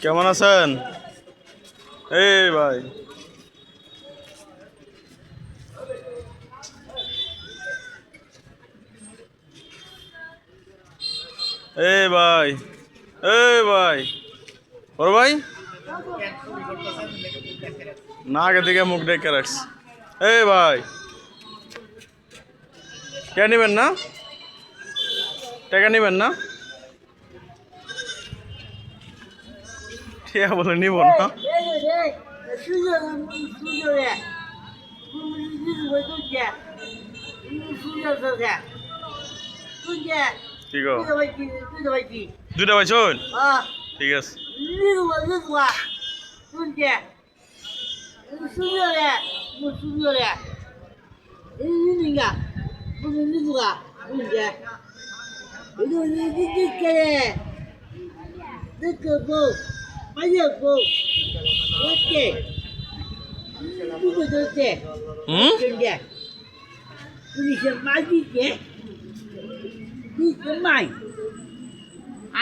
কেমন আছেন? এই ভাই এই ভাই এই ভাই বড় ভাই না আগে থেকে মুখ ডেকে রাখস। এই ভাই কে নিবেন না? টাকা নিবেন না? ঠিক বলে নিব না। ঠিক আছে দুইটা ভাই শোন ঠিক আছে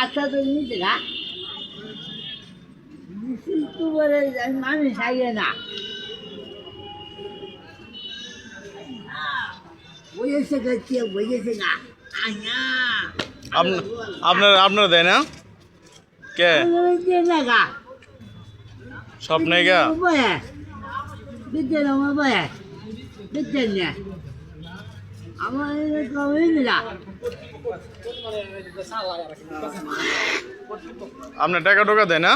আচ্ছা তো নিতে না মানুষ আগে না বলেছে বলেছে না আপনারা দেয় না কে সব নেই গা বিদ্যা আমার বয়ে বিদ্যা নিয়ে আমার না আপনার টাকা টোকা দেয় না?